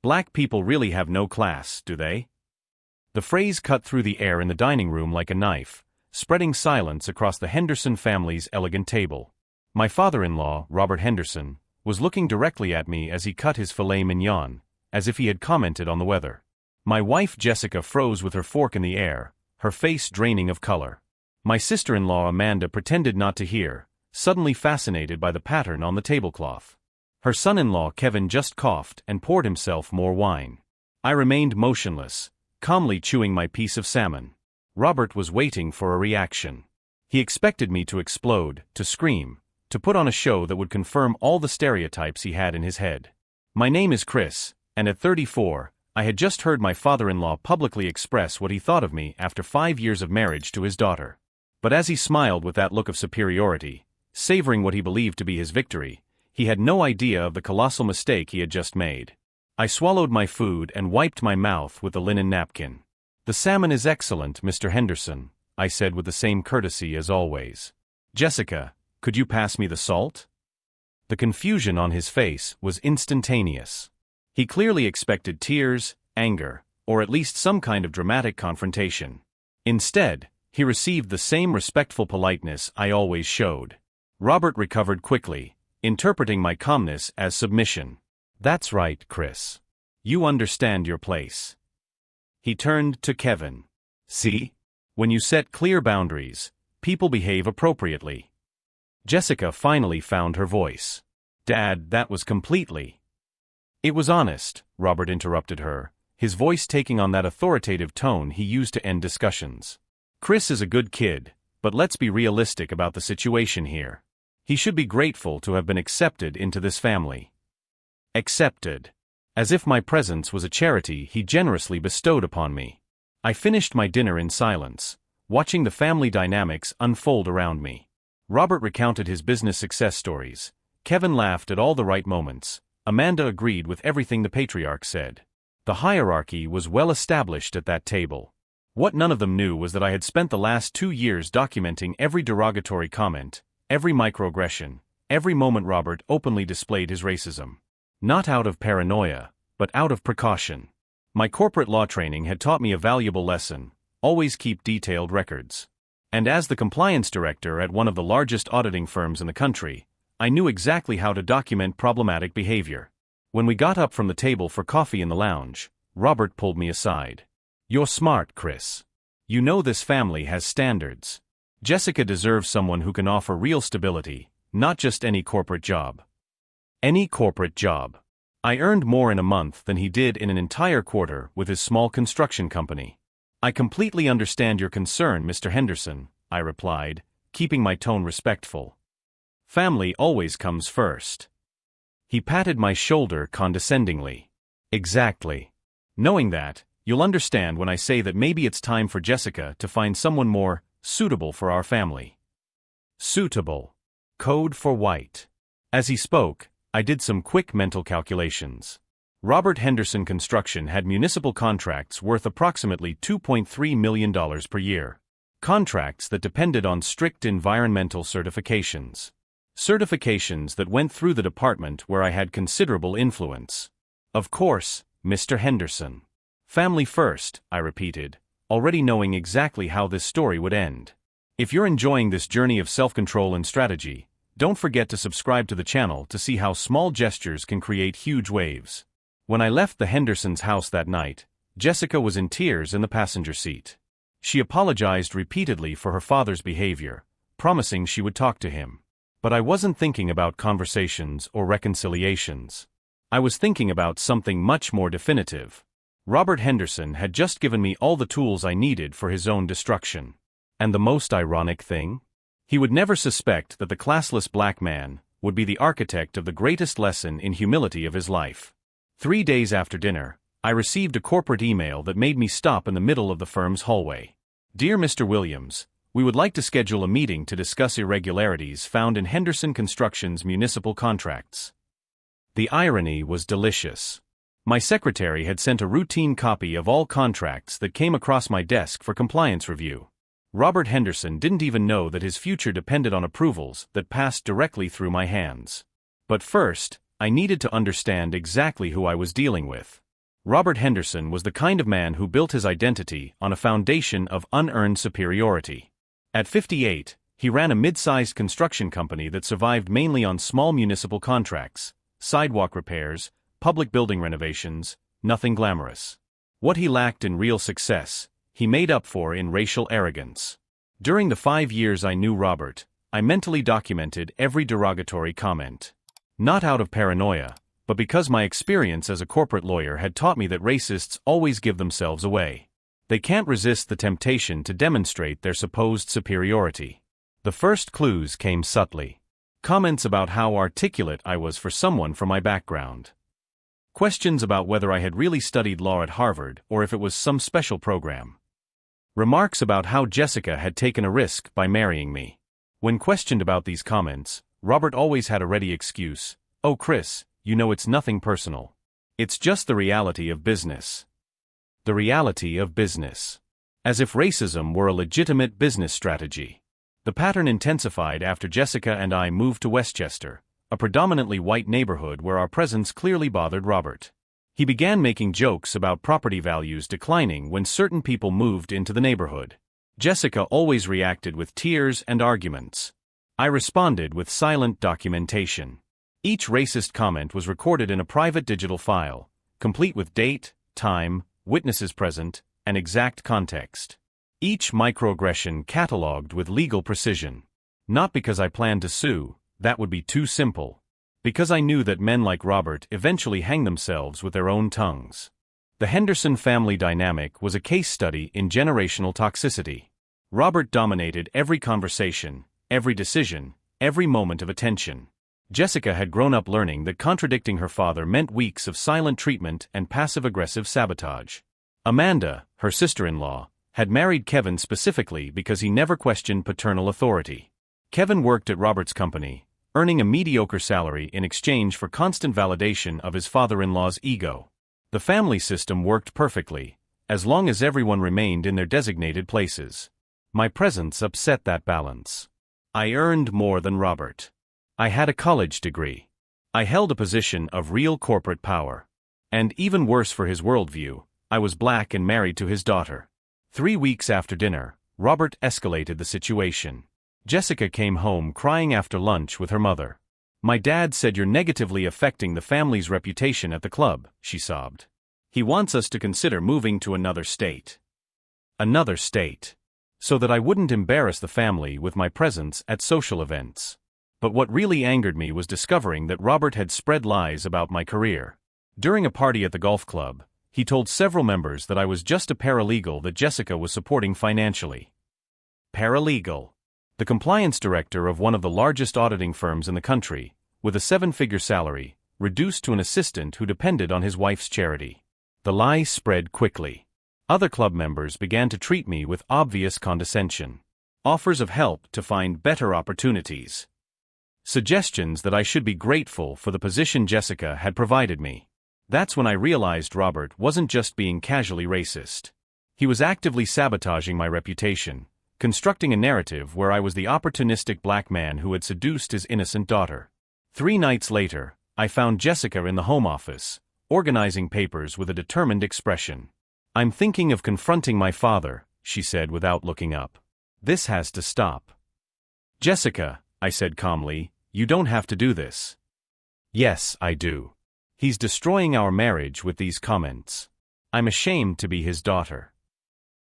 Black people really have no class, do they? The phrase cut through the air in the dining room like a knife, spreading silence across the Henderson family's elegant table. My father-in-law, Robert Henderson, was looking directly at me as he cut his filet mignon, as if he had commented on the weather. My wife Jessica froze with her fork in the air, her face draining of color. My sister-in-law Amanda pretended not to hear, suddenly fascinated by the pattern on the tablecloth. Her son-in-law Kevin just coughed and poured himself more wine. I remained motionless, calmly chewing my piece of salmon. Robert was waiting for a reaction. He expected me to explode, to scream, to put on a show that would confirm all the stereotypes he had in his head. My name is Chris, and at 34, I had just heard my father-in-law publicly express what he thought of me after 5 years of marriage to his daughter. But as he smiled with that look of superiority, savoring what he believed to be his victory, he had no idea of the colossal mistake he had just made. I swallowed my food and wiped my mouth with a linen napkin. "The salmon is excellent, Mr. Henderson," I said with the same courtesy as always. "Jessica, could you pass me the salt?" The confusion on his face was instantaneous. He clearly expected tears, anger, or at least some kind of dramatic confrontation. Instead, he received the same respectful politeness I always showed. Robert recovered quickly, interpreting my calmness as submission. "That's right, Chris. You understand your place." He turned to Kevin. "See? When you set clear boundaries, people behave appropriately." Jessica finally found her voice. "Dad, that was completely—" "It was honest," Robert interrupted her, his voice taking on that authoritative tone he used to end discussions. "Chris is a good kid, but let's be realistic about the situation here. He should be grateful to have been accepted into this family." Accepted. As if my presence was a charity he generously bestowed upon me. I finished my dinner in silence, watching the family dynamics unfold around me. Robert recounted his business success stories. Kevin laughed at all the right moments. Amanda agreed with everything the patriarch said. The hierarchy was well established at that table. What none of them knew was that I had spent the last 2 years documenting every derogatory comment, every microaggression, every moment Robert openly displayed his racism. Not out of paranoia, but out of precaution. My corporate law training had taught me a valuable lesson: always keep detailed records. And as the compliance director at one of the largest auditing firms in the country, I knew exactly how to document problematic behavior. When we got up from the table for coffee in the lounge, Robert pulled me aside. "You're smart, Chris. You know this family has standards. Jessica deserves someone who can offer real stability, not just any corporate job." Any corporate job. I earned more in a month than he did in an entire quarter with his small construction company. "I completely understand your concern, Mr. Henderson," I replied, keeping my tone respectful. "Family always comes first." He patted my shoulder condescendingly. "Exactly. Knowing that, you'll understand when I say that maybe it's time for Jessica to find someone more suitable for our family." Suitable. Code for white. As he spoke, I did some quick mental calculations. Robert Henderson Construction had municipal contracts worth approximately $2.3 million per year. Contracts that depended on strict environmental certifications. Certifications that went through the department where I had considerable influence. Of course, Mr. Henderson. "Family first," I repeated, already knowing exactly how this story would end. If you're enjoying this journey of self-control and strategy, don't forget to subscribe to the channel to see how small gestures can create huge waves. When I left the Hendersons' house that night, Jessica was in tears in the passenger seat. She apologized repeatedly for her father's behavior, promising she would talk to him. But I wasn't thinking about conversations or reconciliations. I was thinking about something much more definitive. Robert Henderson had just given me all the tools I needed for his own destruction. And the most ironic thing? He would never suspect that the classless black man would be the architect of the greatest lesson in humility of his life. 3 days after dinner, I received a corporate email that made me stop in the middle of the firm's hallway. "Dear Mr. Williams, we would like to schedule a meeting to discuss irregularities found in Henderson Construction's municipal contracts." The irony was delicious. My secretary had sent a routine copy of all contracts that came across my desk for compliance review. Robert Henderson didn't even know that his future depended on approvals that passed directly through my hands. But first, I needed to understand exactly who I was dealing with. Robert Henderson was the kind of man who built his identity on a foundation of unearned superiority. At 58, he ran a mid-sized construction company that survived mainly on small municipal contracts, sidewalk repairs, public building renovations, nothing glamorous. What he lacked in real success, he made up for in racial arrogance. During the 5 years I knew Robert, I mentally documented every derogatory comment. Not out of paranoia, but because my experience as a corporate lawyer had taught me that racists always give themselves away. They can't resist the temptation to demonstrate their supposed superiority. The first clues came subtly. Comments about how articulate I was for someone from my background. Questions about whether I had really studied law at Harvard or if it was some special program. Remarks about how Jessica had taken a risk by marrying me. When questioned about these comments, Robert always had a ready excuse. "Oh, Chris, you know it's nothing personal. It's just the reality of business." The reality of business. As if racism were a legitimate business strategy. The pattern intensified after Jessica and I moved to Westchester, a predominantly white neighborhood where our presence clearly bothered Robert. He began making jokes about property values declining when certain people moved into the neighborhood. Jessica always reacted with tears and arguments. I responded with silent documentation. Each racist comment was recorded in a private digital file, complete with date, time, witnesses present, and exact context. Each microaggression catalogued with legal precision. Not because I planned to sue, that would be too simple. Because I knew that men like Robert eventually hang themselves with their own tongues. The Henderson family dynamic was a case study in generational toxicity. Robert dominated every conversation, every decision, every moment of attention. Jessica had grown up learning that contradicting her father meant weeks of silent treatment and passive-aggressive sabotage. Amanda, her sister-in-law, had married Kevin specifically because he never questioned paternal authority. Kevin worked at Robert's company, earning a mediocre salary in exchange for constant validation of his father-in-law's ego. The family system worked perfectly, as long as everyone remained in their designated places. My presence upset that balance. I earned more than Robert. I had a college degree. I held a position of real corporate power. And even worse for his worldview, I was black and married to his daughter. 3 weeks after dinner, Robert escalated the situation. Jessica came home crying after lunch with her mother. "My dad said you're negatively affecting the family's reputation at the club," she sobbed. "He wants us to consider moving to another state." Another state. So that I wouldn't embarrass the family with my presence at social events. But what really angered me was discovering that Robert had spread lies about my career. During a party at the golf club, he told several members that I was just a paralegal that Jessica was supporting financially. Paralegal. The compliance director of one of the largest auditing firms in the country, with a 7-figure salary, reduced to an assistant who depended on his wife's charity. The lie spread quickly. Other club members began to treat me with obvious condescension. Offers of help to find better opportunities. Suggestions that I should be grateful for the position Jessica had provided me. That's when I realized Robert wasn't just being casually racist. He was actively sabotaging my reputation, constructing a narrative where I was the opportunistic black man who had seduced his innocent daughter. 3 nights later, I found Jessica in the home office, organizing papers with a determined expression. "I'm thinking of confronting my father," she said without looking up. "This has to stop." "Jessica," I said calmly, "you don't have to do this." "Yes, I do. He's destroying our marriage with these comments. I'm ashamed to be his daughter."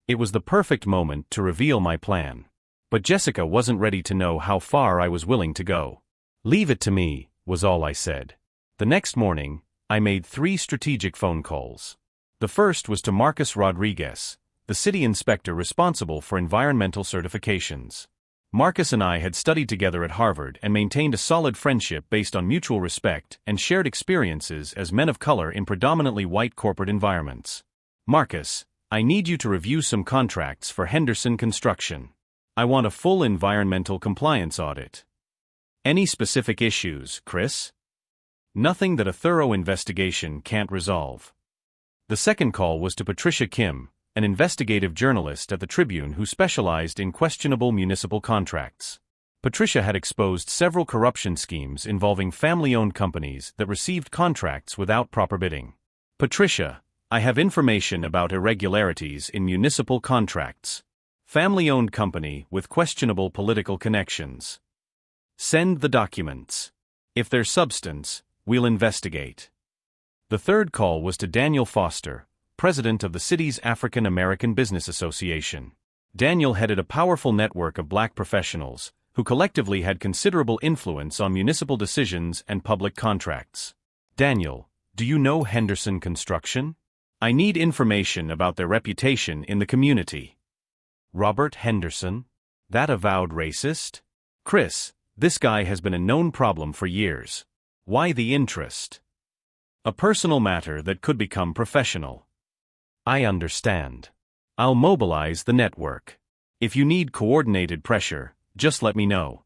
It was the perfect moment to reveal my plan. But Jessica wasn't ready to know how far I was willing to go. "Leave it to me," was all I said. The next morning, I made 3 strategic phone calls. The first was to Marcus Rodriguez, the city inspector responsible for environmental certifications. Marcus and I had studied together at Harvard and maintained a solid friendship based on mutual respect and shared experiences as men of color in predominantly white corporate environments. "Marcus, I need you to review some contracts for Henderson Construction. I want a full environmental compliance audit." "Any specific issues, Chris?" "Nothing that a thorough investigation can't resolve." The second call was to Patricia Kim, an investigative journalist at the Tribune who specialized in questionable municipal contracts. Patricia had exposed several corruption schemes involving family-owned companies that received contracts without proper bidding. "Patricia, I have information about irregularities in municipal contracts. Family-owned company with questionable political connections. Send the documents. If there's substance, we'll investigate. The third call was to Daniel Foster, president of the city's African American Business Association. Daniel headed a powerful network of black professionals, who collectively had considerable influence on municipal decisions and public contracts. Daniel, do you know Henderson Construction? I need information about their reputation in the community. Robert Henderson? That avowed racist? Chris, this guy has been a known problem for years. Why the interest? A personal matter that could become professional. I understand. I'll mobilize the network. If you need coordinated pressure, just let me know.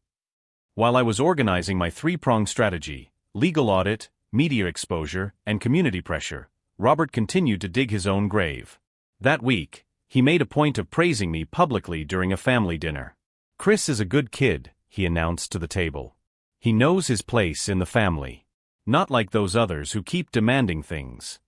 While I was organizing my three-pronged strategy, legal audit, media exposure, and community pressure, Robert continued to dig his own grave. That week, he made a point of praising me publicly during a family dinner. Chris is a good kid, he announced to the table. He knows his place in the family. Not like those others who keep demanding things.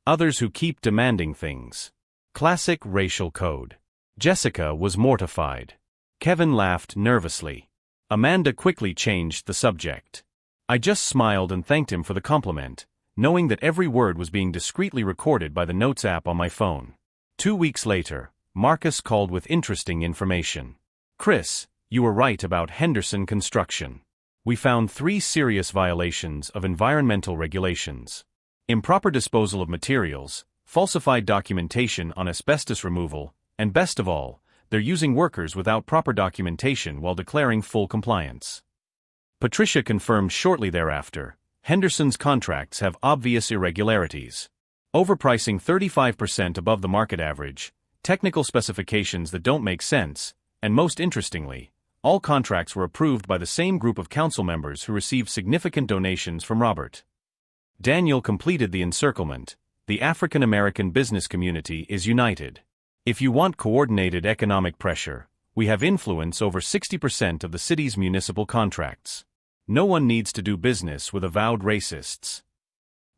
Others who keep demanding things. Classic racial code. Jessica was mortified. Kevin laughed nervously. Amanda quickly changed the subject. I just smiled and thanked him for the compliment, knowing that every word was being discreetly recorded by the Notes app on my phone. 2 weeks later, Marcus called with interesting information. Chris, you were right about Henderson Construction. We found 3 serious violations of environmental regulations. Improper disposal of materials, falsified documentation on asbestos removal, and best of all, they're using workers without proper documentation while declaring full compliance. Patricia confirmed shortly thereafter, Henderson's contracts have obvious irregularities. Overpricing 35% above the market average, technical specifications that don't make sense, and most interestingly, all contracts were approved by the same group of council members who received significant donations from Robert. Daniel completed the encirclement. The African American business community is united. If you want coordinated economic pressure, we have influence over 60% of the city's municipal contracts. No one needs to do business with avowed racists.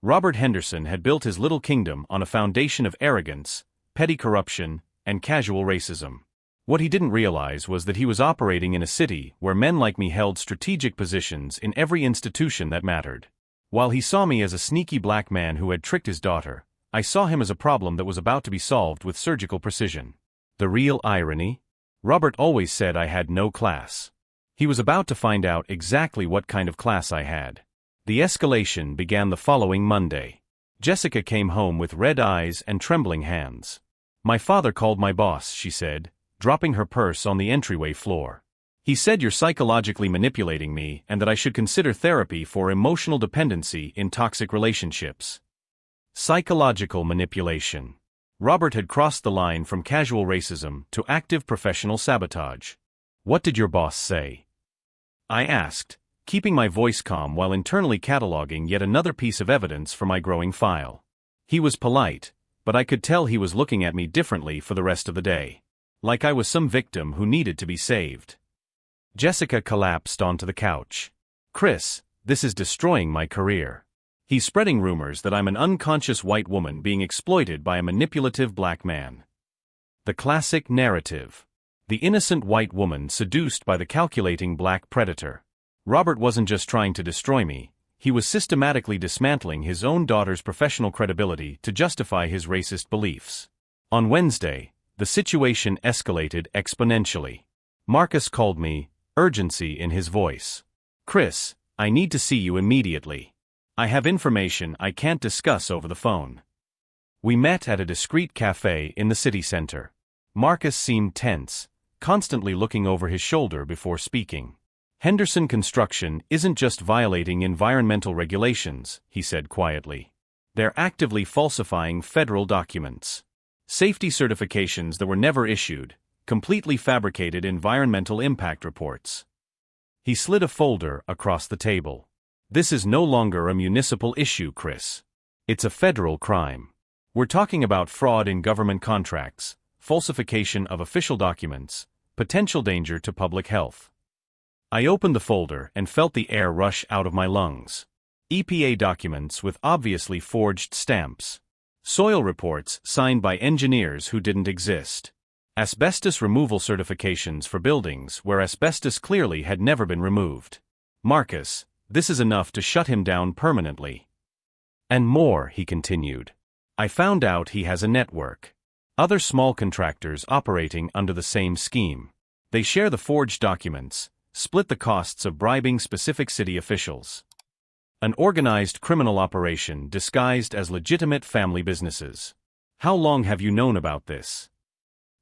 Robert Henderson had built his little kingdom on a foundation of arrogance, petty corruption, and casual racism. What he didn't realize was that he was operating in a city where men like me held strategic positions in every institution that mattered. While he saw me as a sneaky black man who had tricked his daughter, I saw him as a problem that was about to be solved with surgical precision. The real irony? Robert always said I had no class. He was about to find out exactly what kind of class I had. The escalation began the following Monday. Jessica came home with red eyes and trembling hands. My father called my boss, she said, dropping her purse on the entryway floor. He said you're psychologically manipulating me and that I should consider therapy for emotional dependency in toxic relationships. Psychological manipulation. Robert had crossed the line from casual racism to active professional sabotage. What did your boss say? I asked, keeping my voice calm while internally cataloging yet another piece of evidence for my growing file. He was polite, but I could tell he was looking at me differently for the rest of the day. Like I was some victim who needed to be saved. Jessica collapsed onto the couch. Chris, this is destroying my career. He's spreading rumors that I'm an unconscious white woman being exploited by a manipulative black man. The classic narrative. The innocent white woman seduced by the calculating black predator. Robert wasn't just trying to destroy me, he was systematically dismantling his own daughter's professional credibility to justify his racist beliefs. On Wednesday, the situation escalated exponentially. Marcus called me, urgency in his voice. Chris, I need to see you immediately. I have information I can't discuss over the phone. We met at a discreet cafe in the city center. Marcus seemed tense, constantly looking over his shoulder before speaking. Henderson Construction isn't just violating environmental regulations, he said quietly. They're actively falsifying federal documents. Safety certifications that were never issued, completely fabricated environmental impact reports. He slid a folder across the table. This is no longer a municipal issue, Chris. It's a federal crime. We're talking about fraud in government contracts, falsification of official documents, potential danger to public health. I opened the folder and felt the air rush out of my lungs. EPA documents with obviously forged stamps. Soil reports signed by engineers who didn't exist. Asbestos removal certifications for buildings where asbestos clearly had never been removed. Marcus, this is enough to shut him down permanently. And more, he continued. I found out he has a network. Other small contractors operating under the same scheme. They share the forged documents, split the costs of bribing specific city officials. An organized criminal operation disguised as legitimate family businesses. How long have you known about this?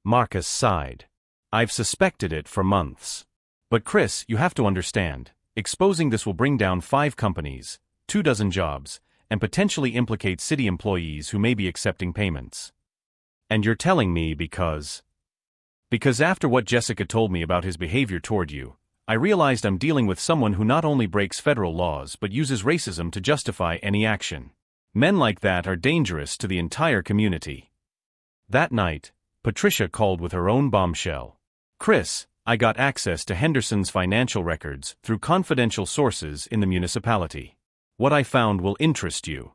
Marcus sighed. I've suspected it for months. But Chris, you have to understand, exposing this will bring down 5 companies, 24 jobs, and potentially implicate city employees who may be accepting payments. And you're telling me because after what Jessica told me about his behavior toward you, I realized I'm dealing with someone who not only breaks federal laws but uses racism to justify any action. Men like that are dangerous to the entire community. That night, Patricia called with her own bombshell. Chris, I got access to Henderson's financial records through confidential sources in the municipality. What I found will interest you.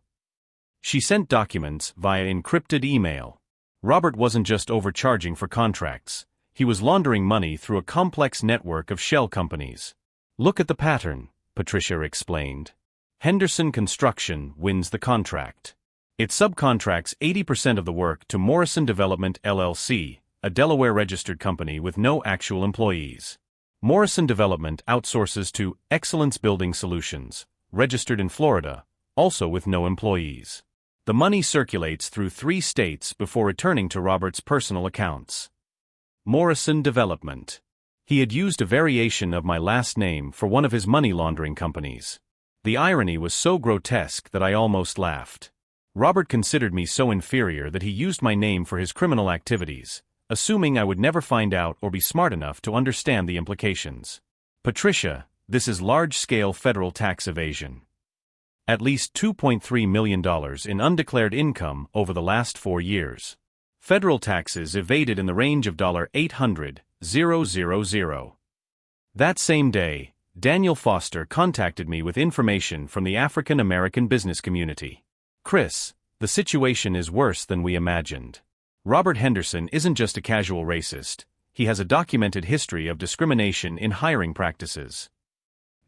She sent documents via encrypted email. Robert wasn't just overcharging for contracts. He was laundering money through a complex network of shell companies. Look at the pattern, Patricia explained. Henderson Construction wins the contract. It subcontracts 80% of the work to Morrison Development LLC, a Delaware-registered company with no actual employees. Morrison Development outsources to Excellence Building Solutions, registered in Florida, also with no employees. The money circulates through 3 states before returning to Robert's personal accounts. Morrison Development. He had used a variation of my last name for one of his money laundering companies. The irony was so grotesque that I almost laughed. Robert considered me so inferior that he used my name for his criminal activities, assuming I would never find out or be smart enough to understand the implications. Patricia, this is large-scale federal tax evasion. At least $2.3 million in undeclared income over the last 4 years. Federal taxes evaded in the range of $800,000. That same day, Daniel Foster contacted me with information from the African American business community. Chris, the situation is worse than we imagined. Robert Henderson isn't just a casual racist, he has a documented history of discrimination in hiring practices.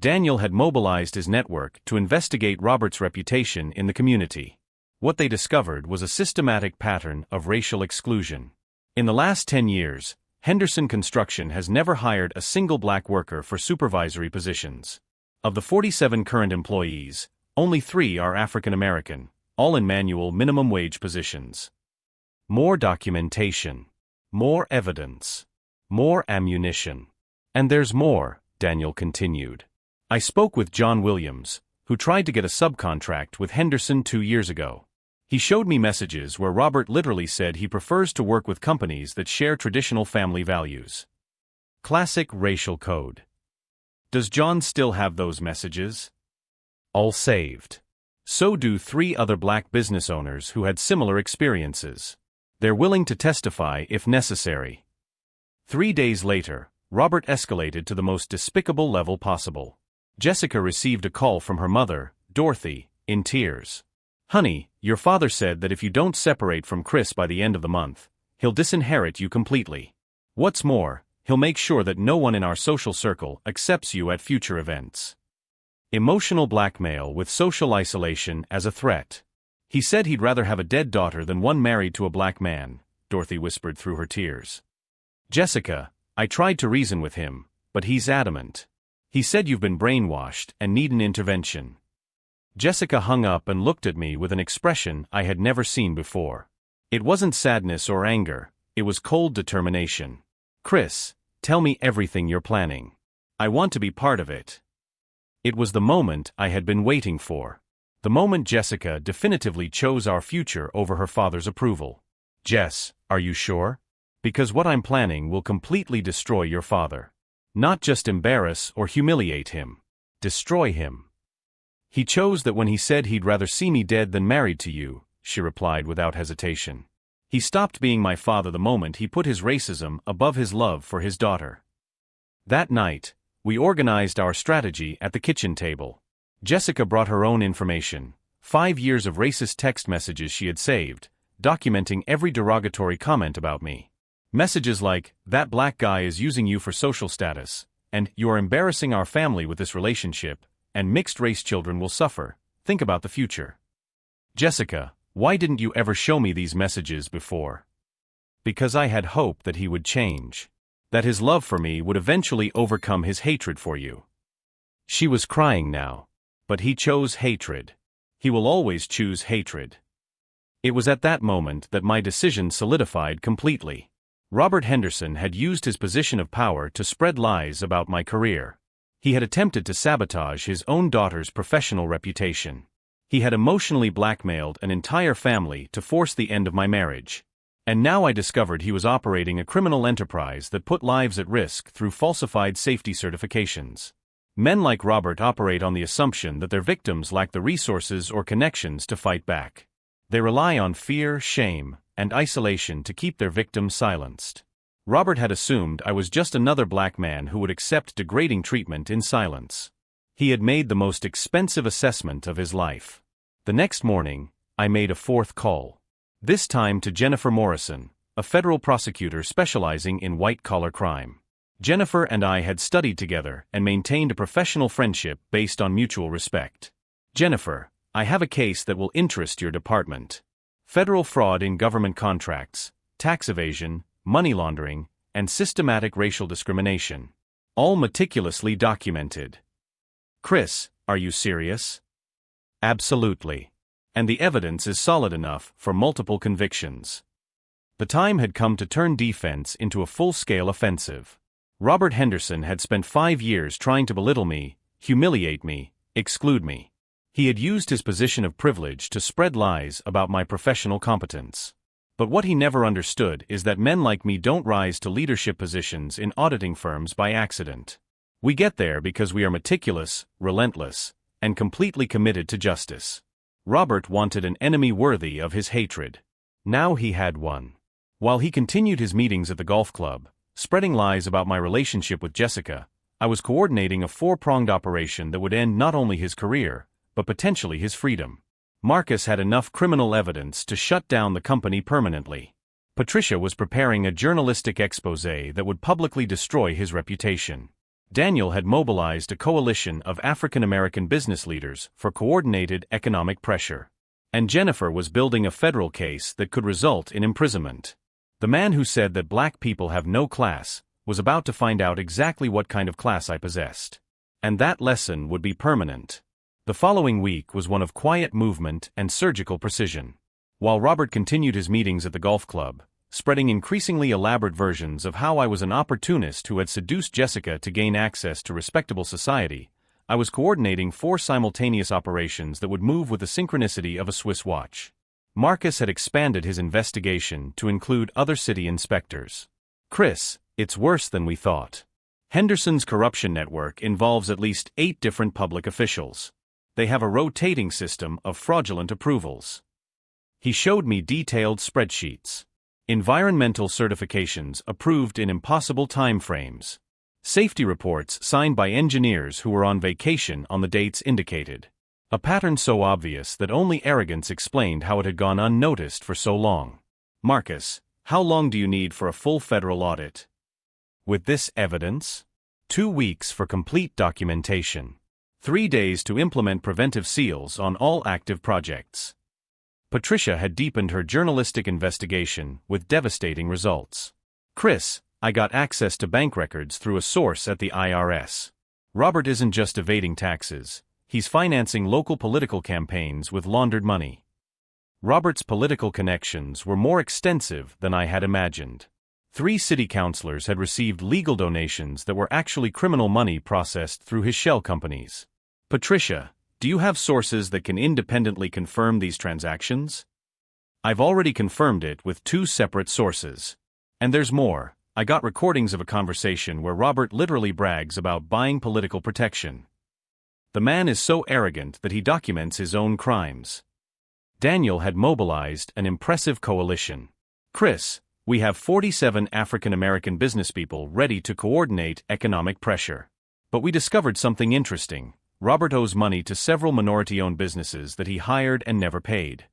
Daniel had mobilized his network to investigate Robert's reputation in the community. What they discovered was a systematic pattern of racial exclusion. In the last 10 years, Henderson Construction has never hired a single black worker for supervisory positions. Of the 47 current employees, only 3 are African American, all in manual minimum wage positions. More documentation. More evidence. More ammunition. And there's more, Daniel continued. I spoke with John Williams, who tried to get a subcontract with Henderson 2 years ago. He showed me messages where Robert literally said he prefers to work with companies that share traditional family values. Classic racial code. Does John still have those messages? All saved. So do 3 other black business owners who had similar experiences. They're willing to testify if necessary. 3 days later, Robert escalated to the most despicable level possible. Jessica received a call from her mother, Dorothy, in tears. Honey, your father said that if you don't separate from Chris by the end of the month, he'll disinherit you completely. What's more, he'll make sure that no one in our social circle accepts you at future events. Emotional blackmail with social isolation as a threat. He said he'd rather have a dead daughter than one married to a black man, Dorothy whispered through her tears. Jessica, I tried to reason with him, but he's adamant. He said you've been brainwashed and need an intervention. Jessica hung up and looked at me with an expression I had never seen before. It wasn't sadness or anger, it was cold determination. Chris, tell me everything you're planning. I want to be part of it. It was the moment I had been waiting for. The moment Jessica definitively chose our future over her father's approval. Jess, are you sure? Because what I'm planning will completely destroy your father. Not just embarrass or humiliate him. Destroy him. He chose that when he said he'd rather see me dead than married to you, she replied without hesitation. He stopped being my father the moment he put his racism above his love for his daughter. That night, we organized our strategy at the kitchen table. Jessica brought her own information, 5 years of racist text messages she had saved, documenting every derogatory comment about me. Messages like, "That black guy is using you for social status," and "You're embarrassing our family with this relationship," and "Mixed-race children will suffer. Think about the future." Jessica, why didn't you ever show me these messages before? Because I had hope that he would change. That his love for me would eventually overcome his hatred for you. She was crying now. But he chose hatred. He will always choose hatred. It was at that moment that my decision solidified completely. Robert Henderson had used his position of power to spread lies about my career. He had attempted to sabotage his own daughter's professional reputation. He had emotionally blackmailed an entire family to force the end of my marriage. And now I discovered he was operating a criminal enterprise that put lives at risk through falsified safety certifications. Men like Robert operate on the assumption that their victims lack the resources or connections to fight back. They rely on fear, shame, and isolation to keep their victims silenced. Robert had assumed I was just another black man who would accept degrading treatment in silence. He had made the most expensive assessment of his life. The next morning, I made a fourth call. This time to Jennifer Morrison, a federal prosecutor specializing in white-collar crime. Jennifer and I had studied together and maintained a professional friendship based on mutual respect. "Jennifer, I have a case that will interest your department. Federal fraud in government contracts, tax evasion, money laundering, and systematic racial discrimination. All meticulously documented." "Chris, are you serious?" "Absolutely. And the evidence is solid enough for multiple convictions." The time had come to turn defense into a full-scale offensive. Robert Henderson had spent 5 years trying to belittle me, humiliate me, exclude me. He had used his position of privilege to spread lies about my professional competence. But what he never understood is that men like me don't rise to leadership positions in auditing firms by accident. We get there because we are meticulous, relentless, and completely committed to justice. Robert wanted an enemy worthy of his hatred. Now he had one. While he continued his meetings at the golf club, spreading lies about my relationship with Jessica, I was coordinating a 4-pronged operation that would end not only his career, but potentially his freedom. Marcus had enough criminal evidence to shut down the company permanently. Patricia was preparing a journalistic exposé that would publicly destroy his reputation. Daniel had mobilized a coalition of African American business leaders for coordinated economic pressure. And Jennifer was building a federal case that could result in imprisonment. The man who said that black people have no class was about to find out exactly what kind of class I possessed. And that lesson would be permanent. The following week was one of quiet movement and surgical precision. While Robert continued his meetings at the golf club, spreading increasingly elaborate versions of how I was an opportunist who had seduced Jessica to gain access to respectable society, I was coordinating 4 simultaneous operations that would move with the synchronicity of a Swiss watch. Marcus had expanded his investigation to include other city inspectors. "Chris, it's worse than we thought. Henderson's corruption network involves at least 8 different public officials. They have a rotating system of fraudulent approvals." He showed me detailed spreadsheets. Environmental certifications approved in impossible time frames. Safety reports signed by engineers who were on vacation on the dates indicated. A pattern so obvious that only arrogance explained how it had gone unnoticed for so long. "Marcus, how long do you need for a full federal audit?" "With this evidence?" 2 weeks for complete documentation. 3 days to implement preventive seals on all active projects. Patricia had deepened her journalistic investigation with devastating results. "Chris, I got access to bank records through a source at the IRS. Robert isn't just evading taxes, he's financing local political campaigns with laundered money." Robert's political connections were more extensive than I had imagined. 3 city councilors had received legal donations that were actually criminal money processed through his shell companies. "Patricia, do you have sources that can independently confirm these transactions?" "I've already confirmed it with 2 separate sources. And there's more. I got recordings of a conversation where Robert literally brags about buying political protection. The man is so arrogant that he documents his own crimes." Daniel had mobilized an impressive coalition. "Chris, we have 47 African American businesspeople ready to coordinate economic pressure. But we discovered something interesting. Robert owes money to several minority-owned businesses that he hired and never paid.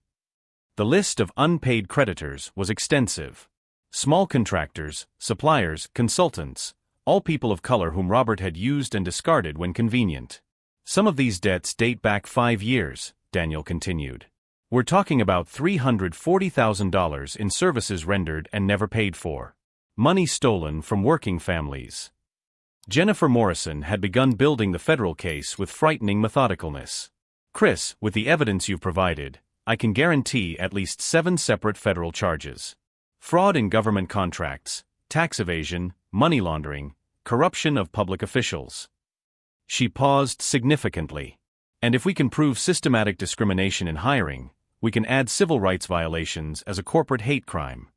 The list of unpaid creditors was extensive. Small contractors, suppliers, consultants, all people of color whom Robert had used and discarded when convenient. Some of these debts date back 5 years, Daniel continued. We're talking about $340,000 in services rendered and never paid for. Money stolen from working families. Jennifer Morrison had begun building the federal case with frightening methodicalness. Chris, with the evidence you've provided, I can guarantee at least 7 separate federal charges. Fraud in government contracts, tax evasion, money laundering, corruption of public officials. She paused significantly. And if we can prove systematic discrimination in hiring, we can add civil rights violations as a corporate hate crime.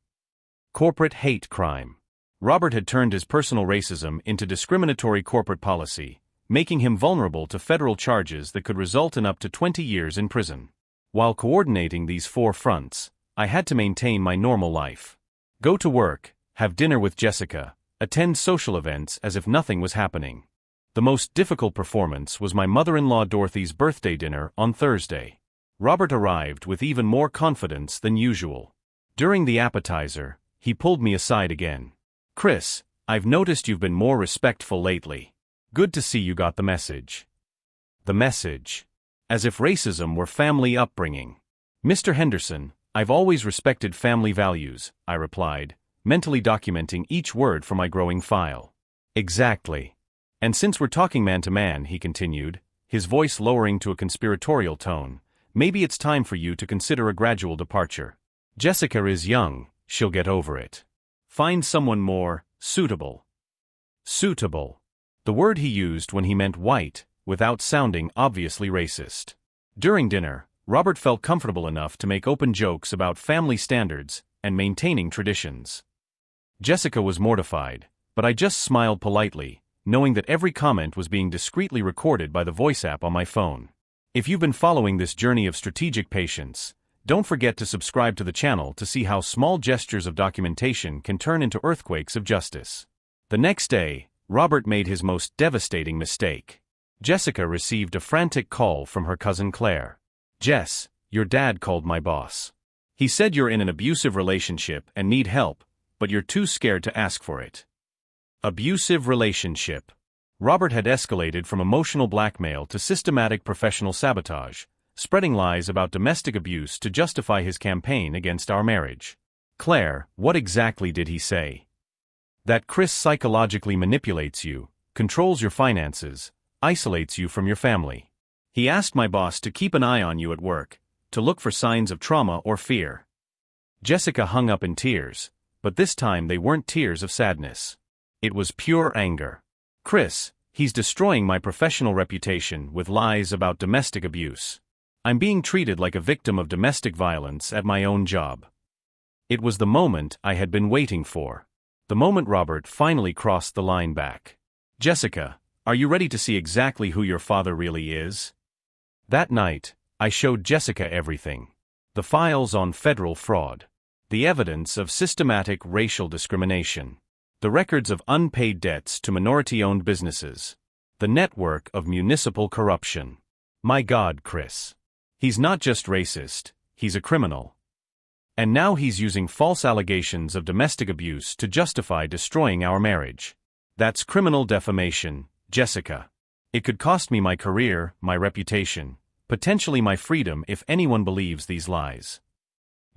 Corporate hate crime. Robert had turned his personal racism into discriminatory corporate policy, making him vulnerable to federal charges that could result in up to 20 years in prison. While coordinating these 4 fronts, I had to maintain my normal life. Go to work, have dinner with Jessica, attend social events as if nothing was happening. The most difficult performance was my mother-in-law Dorothy's birthday dinner on Thursday. Robert arrived with even more confidence than usual. During the appetizer, he pulled me aside again. Chris, I've noticed you've been more respectful lately. Good to see you got the message. The message. As if racism were family upbringing. Mr. Henderson, I've always respected family values, I replied, mentally documenting each word from my growing file. Exactly. And since we're talking man-to-man, he continued, his voice lowering to a conspiratorial tone, maybe it's time for you to consider a gradual departure. Jessica is young, she'll get over it. Find someone more suitable. Suitable. The word he used when he meant white, without sounding obviously racist. During dinner, Robert felt comfortable enough to make open jokes about family standards and maintaining traditions. Jessica was mortified, but I just smiled politely, knowing that every comment was being discreetly recorded by the voice app on my phone. If you've been following this journey of strategic patience, don't forget to subscribe to the channel to see how small gestures of documentation can turn into earthquakes of justice. The next day, Robert made his most devastating mistake. Jessica received a frantic call from her cousin Claire. Jess, your dad called my boss. He said you're in an abusive relationship and need help, but you're too scared to ask for it. Abusive relationship. Robert had escalated from emotional blackmail to systematic professional sabotage, spreading lies about domestic abuse to justify his campaign against our marriage. Claire, what exactly did he say? That Chris psychologically manipulates you, controls your finances, isolates you from your family. He asked my boss to keep an eye on you at work, to look for signs of trauma or fear. Jessica hung up in tears, but this time they weren't tears of sadness. It was pure anger. Chris, he's destroying my professional reputation with lies about domestic abuse. I'm being treated like a victim of domestic violence at my own job. It was the moment I had been waiting for. The moment Robert finally crossed the line back. Jessica, are you ready to see exactly who your father really is? That night, I showed Jessica everything. The files on federal fraud. The evidence of systematic racial discrimination. The records of unpaid debts to minority-owned businesses. The network of municipal corruption. My God, Chris. He's not just racist, he's a criminal. And now he's using false allegations of domestic abuse to justify destroying our marriage. That's criminal defamation, Jessica. It could cost me my career, my reputation, potentially my freedom if anyone believes these lies.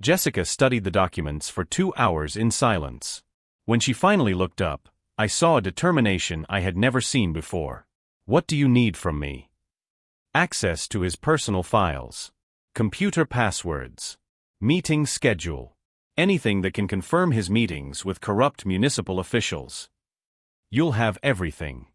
Jessica studied the documents for 2 hours in silence. When she finally looked up, I saw a determination I had never seen before. What do you need from me? Access to his personal files. Computer passwords. Meeting schedule. Anything that can confirm his meetings with corrupt municipal officials. You'll have everything.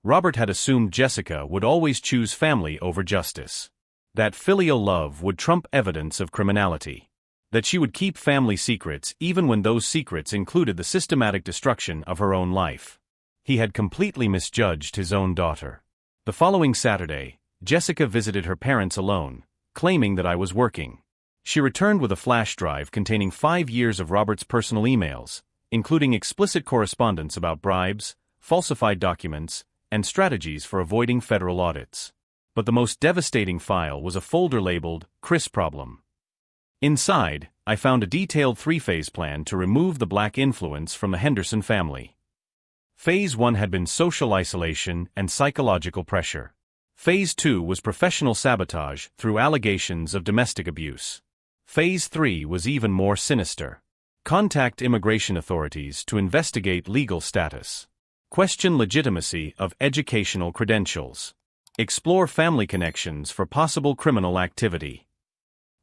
Robert had assumed Jessica would always choose family over justice. That filial love would trump evidence of criminality. That she would keep family secrets even when those secrets included the systematic destruction of her own life. He had completely misjudged his own daughter. The following Saturday, Jessica visited her parents alone, claiming that I was working. She returned with a flash drive containing 5 years of Robert's personal emails, including explicit correspondence about bribes, falsified documents, and strategies for avoiding federal audits. But the most devastating file was a folder labeled Chris Problem. Inside, I found a detailed three-phase plan to remove the black influence from the Henderson family. Phase 1 had been social isolation and psychological pressure. Phase 2 was professional sabotage through allegations of domestic abuse. Phase 3 was even more sinister. Contact immigration authorities to investigate legal status. Question legitimacy of educational credentials. Explore family connections for possible criminal activity.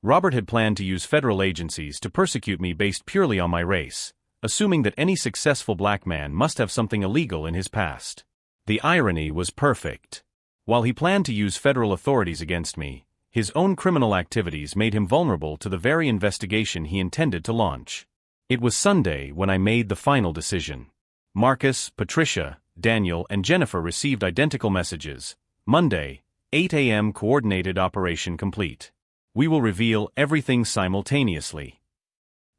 Robert had planned to use federal agencies to persecute me based purely on my race, assuming that any successful black man must have something illegal in his past. The irony was perfect. While he planned to use federal authorities against me, his own criminal activities made him vulnerable to the very investigation he intended to launch. It was Sunday when I made the final decision. Marcus, Patricia, Daniel, and Jennifer received identical messages. Monday, 8 a.m. Coordinated operation complete. We will reveal everything simultaneously.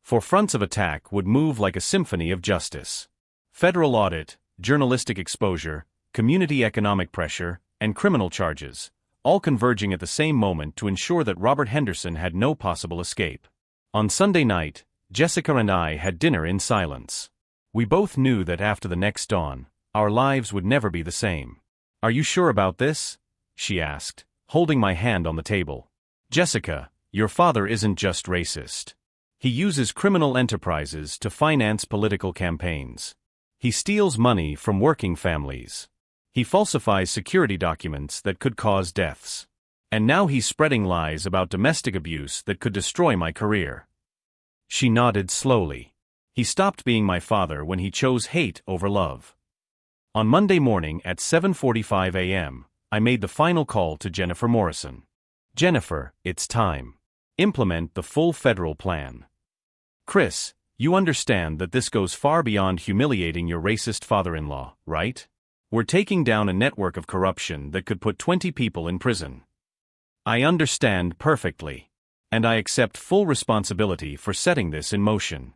Four fronts of attack would move like a symphony of justice. Federal audit, journalistic exposure, community economic pressure, and criminal charges, all converging at the same moment to ensure that Robert Henderson had no possible escape. On Sunday night, Jessica and I had dinner in silence. We both knew that after the next dawn, our lives would never be the same. "Are you sure about this?" she asked, holding my hand on the table. "Jessica, your father isn't just racist. He uses criminal enterprises to finance political campaigns. He steals money from working families. He falsifies security documents that could cause deaths. And now he's spreading lies about domestic abuse that could destroy my career." She nodded slowly. He stopped being my father when he chose hate over love. On Monday morning at 7:45 a.m., I made the final call to Jennifer Morrison. "Jennifer, it's time. Implement the full federal plan. Chris, you understand that this goes far beyond humiliating your racist father-in-law, right? We're taking down a network of corruption that could put 20 people in prison." "I understand perfectly. And I accept full responsibility for setting this in motion."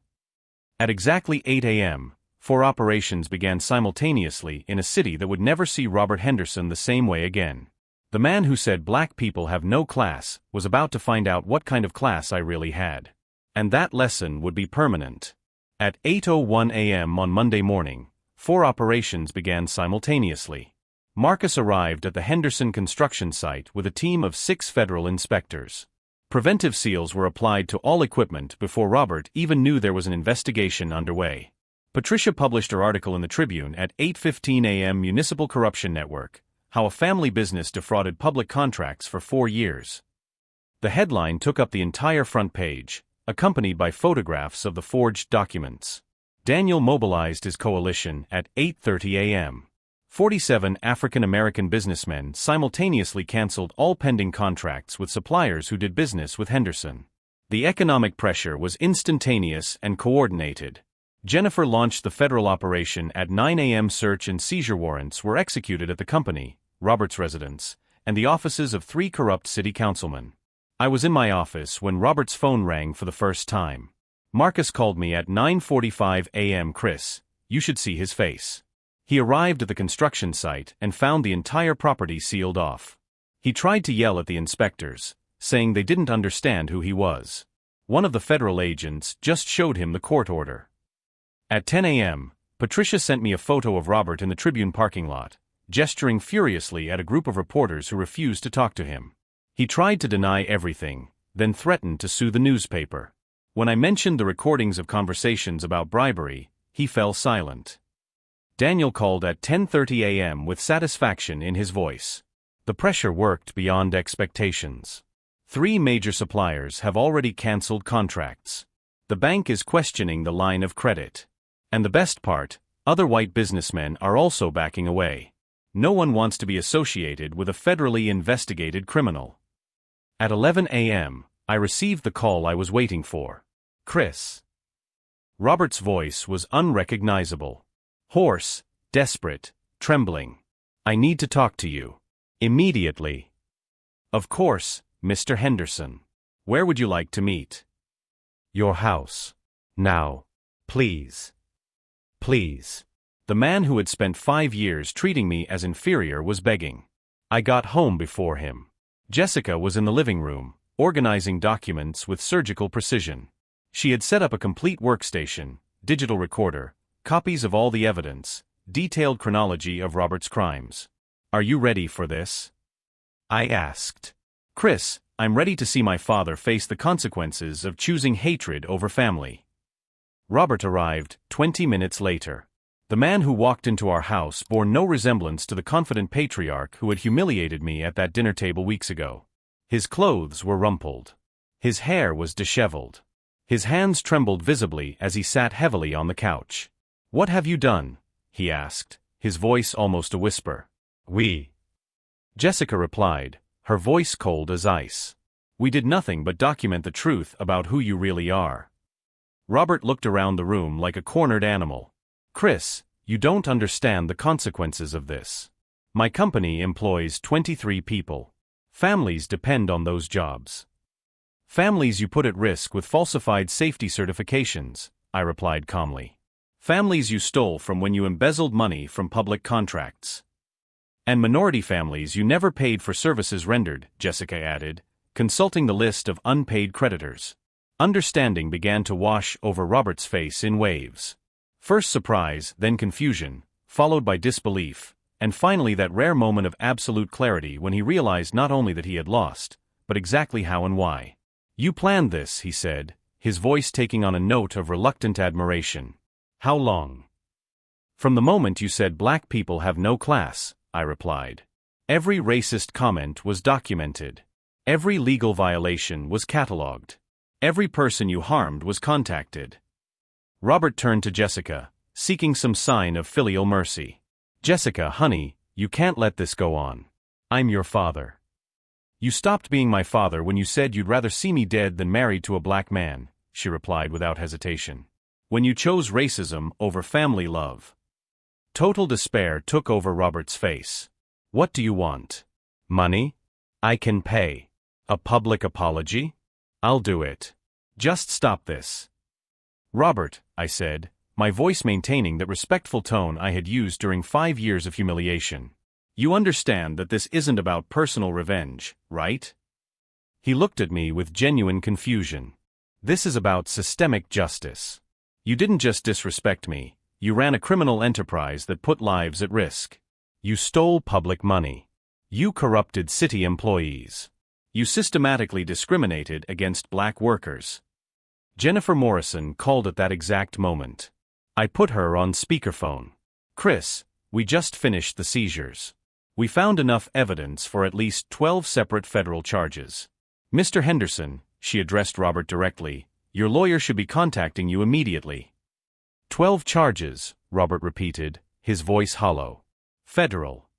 At exactly 8 a.m., 4 operations began simultaneously in a city that would never see Robert Henderson the same way again. The man who said black people have no class was about to find out what kind of class I really had. And that lesson would be permanent. At 8:01 a.m. on Monday morning, 4 operations began simultaneously. Marcus arrived at the Henderson construction site with a team of 6 federal inspectors. Preventive seals were applied to all equipment before Robert even knew there was an investigation underway. Patricia published her article in the Tribune at 8:15 a.m. Municipal Corruption Network, How a Family Business Defrauded Public Contracts for 4 Years. The headline took up the entire front page, accompanied by photographs of the forged documents. Daniel mobilized his coalition at 8:30 a.m. 47 African-American businessmen simultaneously canceled all pending contracts with suppliers who did business with Henderson. The economic pressure was instantaneous and coordinated. Jennifer launched the federal operation at 9 a.m. Search and seizure warrants were executed at the company, Robert's residence, and the offices of 3 corrupt city councilmen. I was in my office when Robert's phone rang for the first time. Marcus called me at 9:45 a.m. "Chris, you should see his face." He arrived at the construction site and found the entire property sealed off. He tried to yell at the inspectors, saying they didn't understand who he was. One of the federal agents just showed him the court order. At 10 a.m., Patricia sent me a photo of Robert in the Tribune parking lot, gesturing furiously at a group of reporters who refused to talk to him. He tried to deny everything, then threatened to sue the newspaper. When I mentioned the recordings of conversations about bribery, he fell silent. Daniel called at 10:30 a.m. with satisfaction in his voice. The pressure worked beyond expectations. 3 major suppliers have already canceled contracts. The bank is questioning the line of credit. And the best part, other white businessmen are also backing away. No one wants to be associated with a federally investigated criminal. At 11 a.m., I received the call I was waiting for. "Chris." Robert's voice was unrecognizable. Hoarse, desperate, trembling. "I need to talk to you. Immediately." "Of course, Mr. Henderson. Where would you like to meet?" "Your house. Now. Please. Please." The man who had spent 5 years treating me as inferior was begging. I got home before him. Jessica was in the living room, organizing documents with surgical precision. She had set up a complete workstation, digital recorder, copies of all the evidence, detailed chronology of Robert's crimes. "Are you ready for this?" I asked. "Chris, I'm ready to see my father face the consequences of choosing hatred over family." Robert arrived 20 minutes later. The man who walked into our house bore no resemblance to the confident patriarch who had humiliated me at that dinner table weeks ago. His clothes were rumpled. His hair was disheveled. His hands trembled visibly as he sat heavily on the couch. "What have you done?" he asked, his voice almost a whisper. "We," Jessica replied, her voice cold as ice. "We did nothing but document the truth about who you really are." Robert looked around the room like a cornered animal. "Chris, you don't understand the consequences of this. My company employs 23 people. Families depend on those jobs. Families you put at risk with falsified safety certifications," I replied calmly. "Families you stole from when you embezzled money from public contracts. And minority families you never paid for services rendered," Jessica added, consulting the list of unpaid creditors. Understanding began to wash over Robert's face in waves. First surprise, then confusion, followed by disbelief, and finally that rare moment of absolute clarity when he realized not only that he had lost, but exactly how and why. "You planned this," he said, his voice taking on a note of reluctant admiration. "How long?" "From the moment you said black people have no class," I replied. "Every racist comment was documented. Every legal violation was catalogued. Every person you harmed was contacted." Robert turned to Jessica, seeking some sign of filial mercy. "Jessica, honey, you can't let this go on. I'm your father. You stopped being my father when you said you'd rather see me dead than married to a black man," she replied without hesitation. "When you chose racism over family love." Total despair took over Robert's face. "What do you want? Money? I can pay. A public apology? I'll do it. Just stop this." "Robert," I said, my voice maintaining that respectful tone I had used during 5 years of humiliation. "You understand that this isn't about personal revenge, right?" He looked at me with genuine confusion. "This is about systemic justice. You didn't just disrespect me, you ran a criminal enterprise that put lives at risk. You stole public money. You corrupted city employees. You systematically discriminated against black workers." Jennifer Morrison called at that exact moment. I put her on speakerphone. "Chris, we just finished the seizures. We found enough evidence for at least 12 separate federal charges. Mr. Henderson," she addressed Robert directly, "your lawyer should be contacting you immediately." 12 charges, Robert repeated, his voice hollow. "Federal.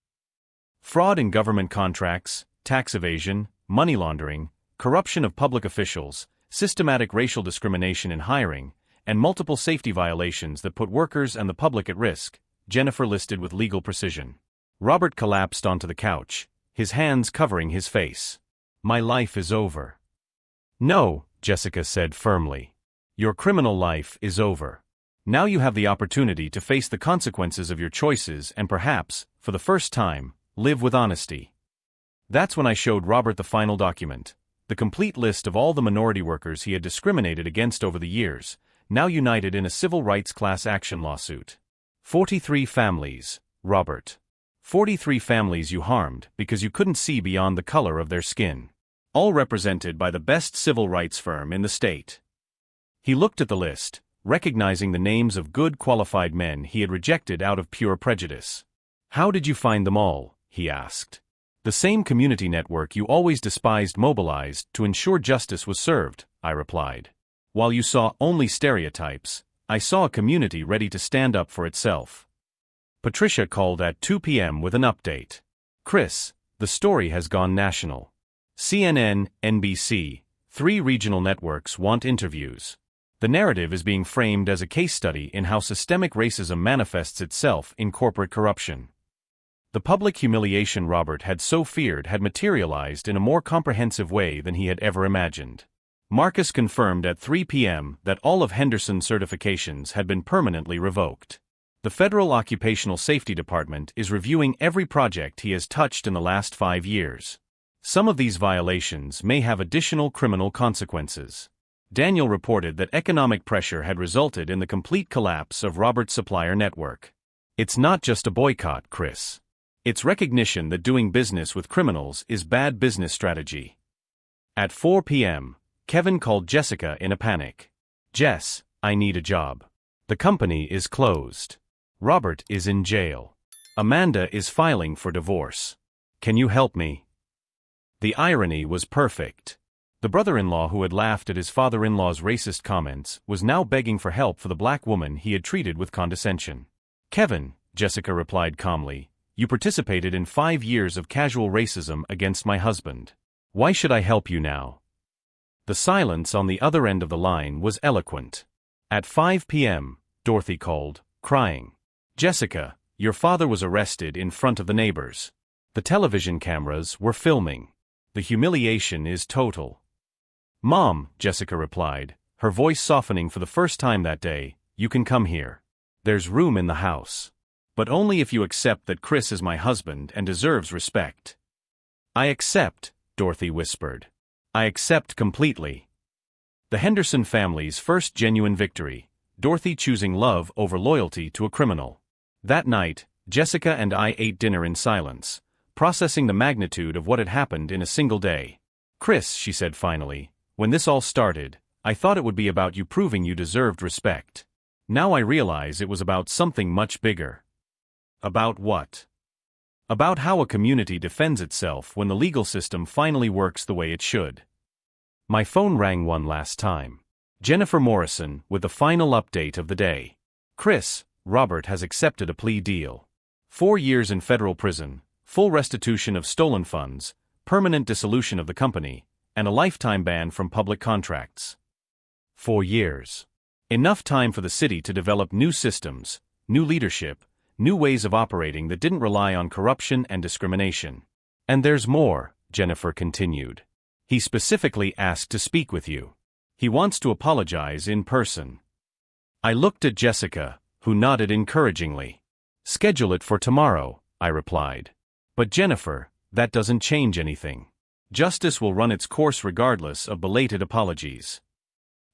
Fraud in government contracts, tax evasion, money laundering, corruption of public officials, systematic racial discrimination in hiring, and multiple safety violations that put workers and the public at risk," Jennifer listed with legal precision. Robert collapsed onto the couch, his hands covering his face. "My life is over." "No," Jessica said firmly. "Your criminal life is over. Now you have the opportunity to face the consequences of your choices and perhaps, for the first time, live with honesty." That's when I showed Robert the final document, the complete list of all the minority workers he had discriminated against over the years, now united in a civil rights class action lawsuit. 43 families, Robert. 43 families you harmed because you couldn't see beyond the color of their skin. All represented by the best civil rights firm in the state. He looked at the list, recognizing the names of good qualified men he had rejected out of pure prejudice. "How did you find them all?" he asked. "The same community network you always despised mobilized to ensure justice was served," I replied. "While you saw only stereotypes, I saw a community ready to stand up for itself." Patricia called at 2 p.m. with an update. "Chris, the story has gone national. CNN, NBC, 3 regional networks want interviews. The narrative is being framed as a case study in how systemic racism manifests itself in corporate corruption." The public humiliation Robert had so feared had materialized in a more comprehensive way than he had ever imagined. Marcus confirmed at 3 p.m. that all of Henderson's certifications had been permanently revoked. The Federal Occupational Safety Department is reviewing every project he has touched in the last 5 years. Some of these violations may have additional criminal consequences. Daniel reported that economic pressure had resulted in the complete collapse of Robert's supplier network. It's not just a boycott, Chris. It's recognition that doing business with criminals is bad business strategy. At 4 p.m., Kevin called Jessica in a panic. Jess, I need a job. The company is closed. Robert is in jail. Amanda is filing for divorce. Can you help me? The irony was perfect. The brother-in-law who had laughed at his father-in-law's racist comments was now begging for help for the black woman he had treated with condescension. Kevin, Jessica replied calmly, you participated in 5 years of casual racism against my husband. Why should I help you now? The silence on the other end of the line was eloquent. At 5 p.m., Dorothy called, crying. Jessica, your father was arrested in front of the neighbors. The television cameras were filming. The humiliation is total. Mom, Jessica replied, her voice softening for the first time that day, you can come here. There's room in the house. But only if you accept that Chris is my husband and deserves respect. I accept, Dorothy whispered. I accept completely. The Henderson family's first genuine victory, Dorothy choosing love over loyalty to a criminal. That night, Jessica and I ate dinner in silence, processing the magnitude of what had happened in a single day. Chris, she said finally, when this all started, I thought it would be about you proving you deserved respect. Now I realize it was about something much bigger. About what? About how a community defends itself when the legal system finally works the way it should. My phone rang one last time. Jennifer Morrison with the final update of the day. Chris, Robert has accepted a plea deal. 4 years in federal prison, full restitution of stolen funds, permanent dissolution of the company, and a lifetime ban from public contracts. 4 years. Enough time for the city to develop new systems, new leadership, new ways of operating that didn't rely on corruption and discrimination. And there's more, Jennifer continued. He specifically asked to speak with you. He wants to apologize in person. I looked at Jessica, who nodded encouragingly. Schedule it for tomorrow, I replied. But Jennifer, that doesn't change anything. Justice will run its course regardless of belated apologies.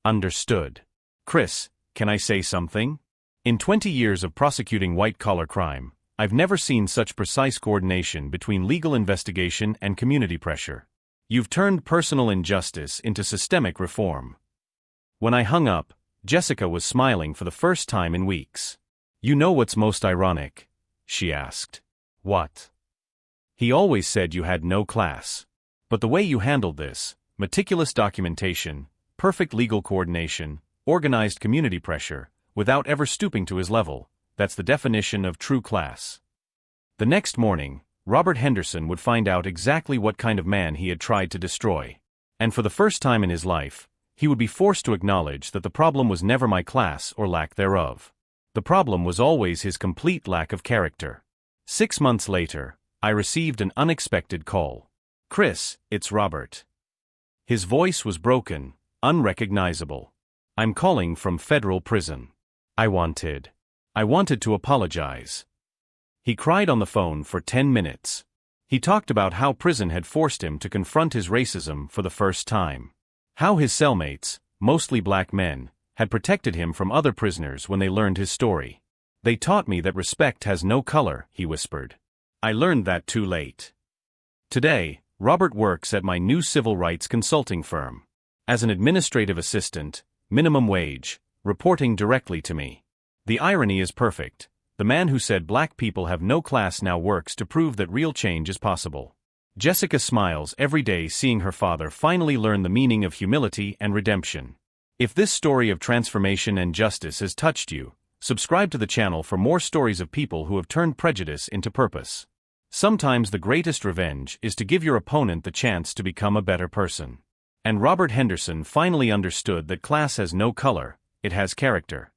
Understood. Chris, can I say something? In 20 years of prosecuting white-collar crime, I've never seen such precise coordination between legal investigation and community pressure. You've turned personal injustice into systemic reform. When I hung up, Jessica was smiling for the first time in weeks. You know what's most ironic? She asked. What? He always said you had no class. But the way you handled this, meticulous documentation, perfect legal coordination, organized community pressure, without ever stooping to his level, that's the definition of true class. The next morning, Robert Henderson would find out exactly what kind of man he had tried to destroy. And for the first time in his life, he would be forced to acknowledge that the problem was never my class or lack thereof. The problem was always his complete lack of character. 6 months later, I received an unexpected call. Chris, it's Robert. His voice was broken, unrecognizable. I'm calling from federal prison. I wanted to apologize. He cried on the phone for 10 minutes. He talked about how prison had forced him to confront his racism for the first time. How his cellmates, mostly black men, had protected him from other prisoners when they learned his story. They taught me that respect has no color, he whispered. I learned that too late. Today, Robert works at my new civil rights consulting firm. As an administrative assistant, minimum wage, reporting directly to me. The irony is perfect. The man who said black people have no class now works to prove that real change is possible. Jessica smiles every day seeing her father finally learn the meaning of humility and redemption. If this story of transformation and justice has touched you, subscribe to the channel for more stories of people who have turned prejudice into purpose. Sometimes the greatest revenge is to give your opponent the chance to become a better person. And Robert Henderson finally understood that class has no color, it has character.